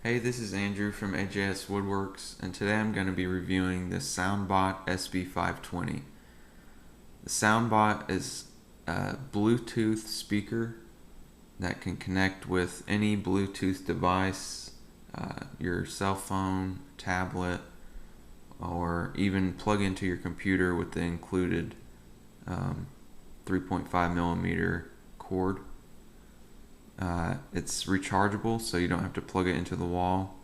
Hey, this is Andrew from AJS Woodworks, and today I'm going to be reviewing the SoundBot SB520. The SoundBot is a Bluetooth speaker that can connect with any Bluetooth device, your cell phone, tablet, or even plug into your computer with the included 3.5 millimeter cord. It's rechargeable, so you don't have to plug it into the wall,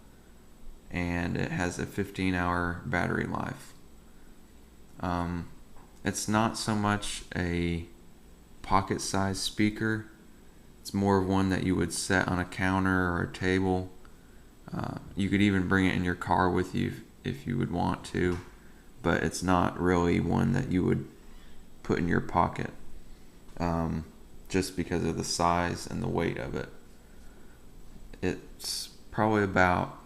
and it has a 15-hour battery life. It's not so much a pocket-sized speaker. It's more of one that you would set on a counter or a table. You could even bring it in your car with you if you would want to, but it's not really one that you would put in your pocket. Just because of the size and the weight of it. It's probably about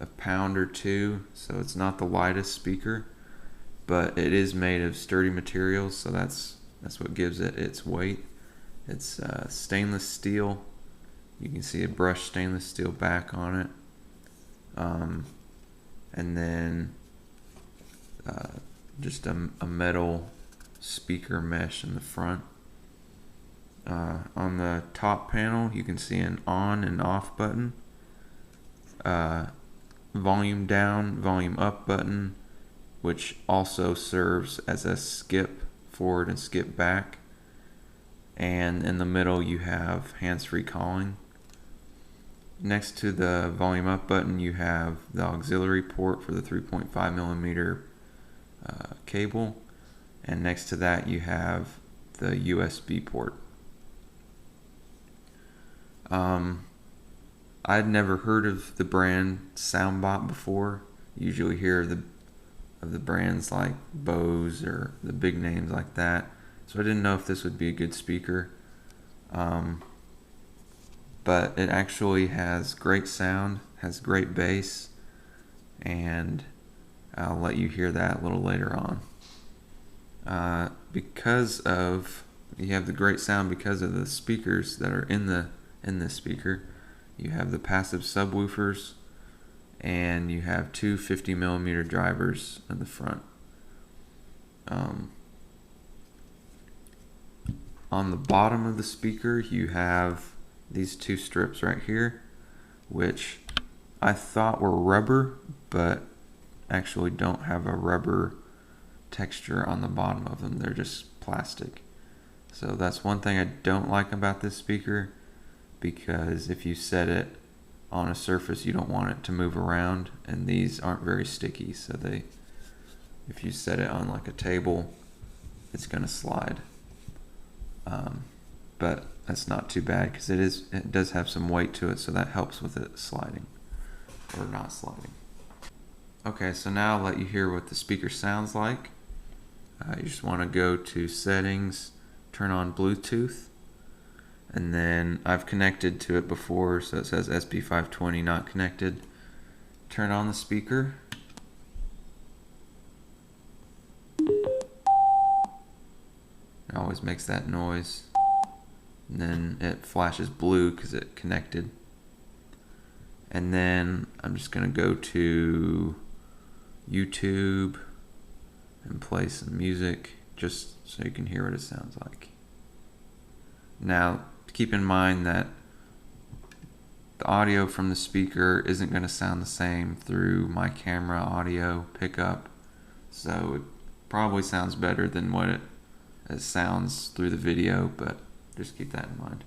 a pound or two, so it's not the lightest speaker, but it is made of sturdy materials, so that's what gives it its weight. It's stainless steel. You can see a brushed stainless steel back on it, and then just a metal speaker mesh in the front. On the top panel, you can see an on and off button, volume down, volume up button, which also serves as a skip forward and skip back. And in the middle, you have hands-free calling. Next to the volume up button, you have the auxiliary port for the 3.5 millimeter cable, and next to that, you have the USB port. I'd never heard of the brand SoundBot before. You usually hear of the brands like Bose or the big names like that. So I didn't know if this would be a good speaker. But it actually has great sound, has great bass, and I'll let you hear that a little later on. Because you have the great sound because of the speakers that are in this speaker. You have the passive subwoofers, and you have two 50 millimeter drivers in the front. On the bottom of the speaker, you have these two strips right here, which I thought were rubber, but actually don't have a rubber texture on the bottom of them. They're just plastic. So that's one thing I don't like about this speaker, because if you set it on a surface, you don't want it to move around, and these aren't very sticky, so if you set it on like a table, it's going to slide. But that's not too bad, because it does have some weight to it, so that helps with it sliding or not sliding. Okay, so now I'll let you hear what the speaker sounds like. You just want to go to settings, turn on Bluetooth, and then I've connected to it before, so it says SB520 not connected. Turn on the speaker. It always makes that noise. And then it flashes blue because it connected. And then I'm just going to go to YouTube and play some music just so you can hear what it sounds like. Now, keep in mind that the audio from the speaker isn't going to sound the same through my camera audio pickup, so it probably sounds better than what it sounds through the video, but just keep that in mind.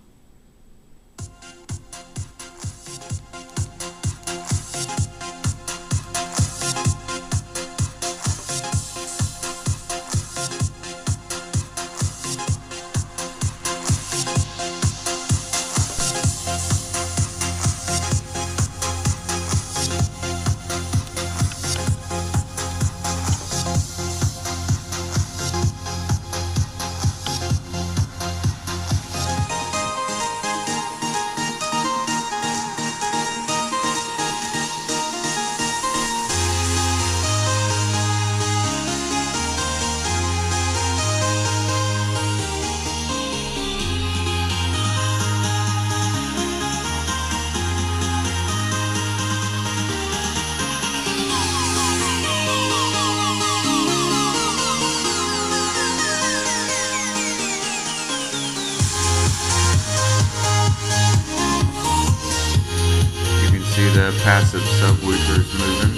the passive subwoofers moving.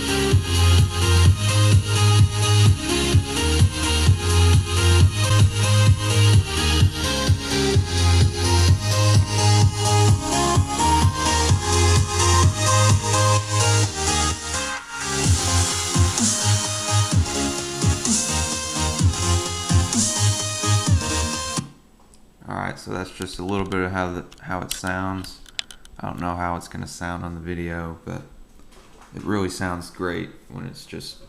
Alright, so that's just a little bit of how it sounds. I don't know how it's going to sound on the video, but it really sounds great when it's just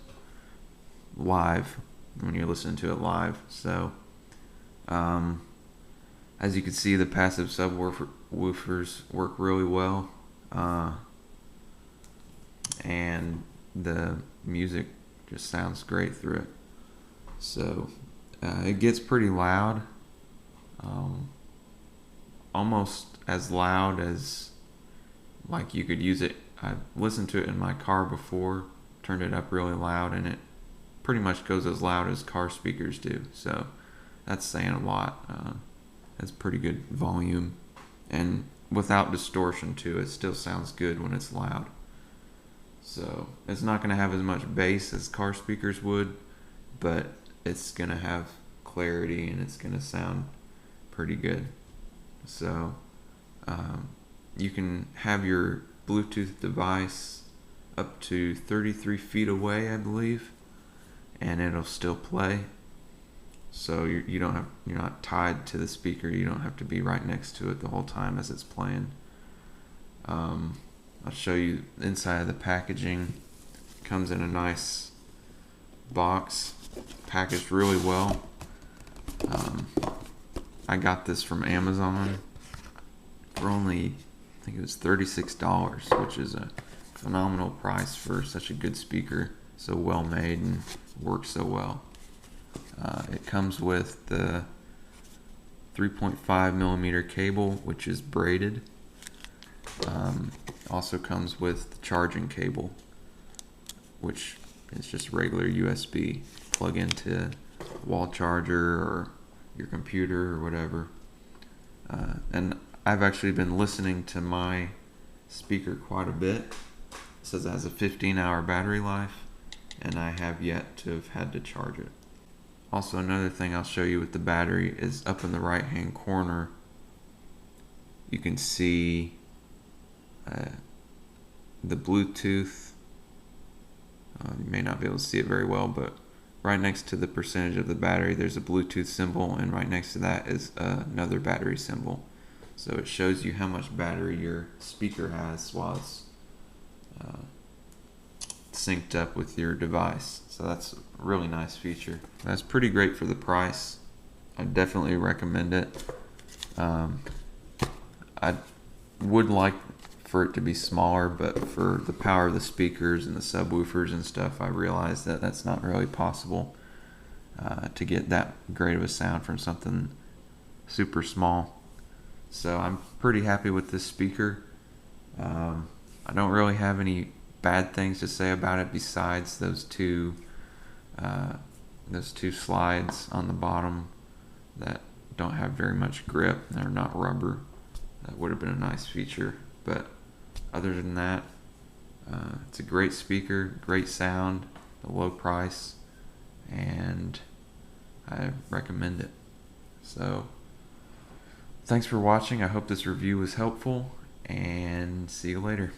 live, when you're listening to it live. So, as you can see, the passive subwoofers work really well, and the music just sounds great through it. So, it gets pretty loud. Almost as loud as like you could use it. I've listened to it in my car before, turned it up really loud, and it pretty much goes as loud as car speakers do. So that's saying a lot. That's pretty good volume, and without distortion too. It still sounds good when it's loud. So it's not going to have as much bass as car speakers would, but it's going to have clarity and it's going to sound pretty good. So you can have your Bluetooth device up to 33 feet away, I believe, and it'll still play. So you're not tied to the speaker. You don't have to be right next to it the whole time as it's playing. I'll show you inside of the packaging. It comes in a nice box, packaged really well. I got this from Amazon for only, I think it was $36, which is a phenomenal price for such a good speaker, so well made and works so well. It comes with the 3.5 millimeter cable, which is braided. Also comes with the charging cable, which is just regular USB. Plug into wall charger or your computer or whatever. And I've actually been listening to my speaker quite a bit. It says it has a 15-hour battery life, and I have yet to have had to charge it. Also, another thing I'll show you with the battery is up in the right hand corner you can see the Bluetooth. You may not be able to see it very well, but right next to the percentage of the battery there's a Bluetooth symbol, and right next to that is another battery symbol. So it shows you how much battery your speaker has while it's synced up with your device. So that's a really nice feature. That's pretty great for the price. I definitely recommend it. I would like for it to be smaller, but for the power of the speakers and the subwoofers and stuff, I realized that that's not really possible to get that great of a sound from something super small. So I'm pretty happy with this speaker. I don't really have any bad things to say about it besides those two slides on the bottom that don't have very much grip. They're not rubber. That would have been a nice feature, but other than that, it's a great speaker, great sound, a low price, and I recommend it. So thanks for watching. I hope this review was helpful, and see you later.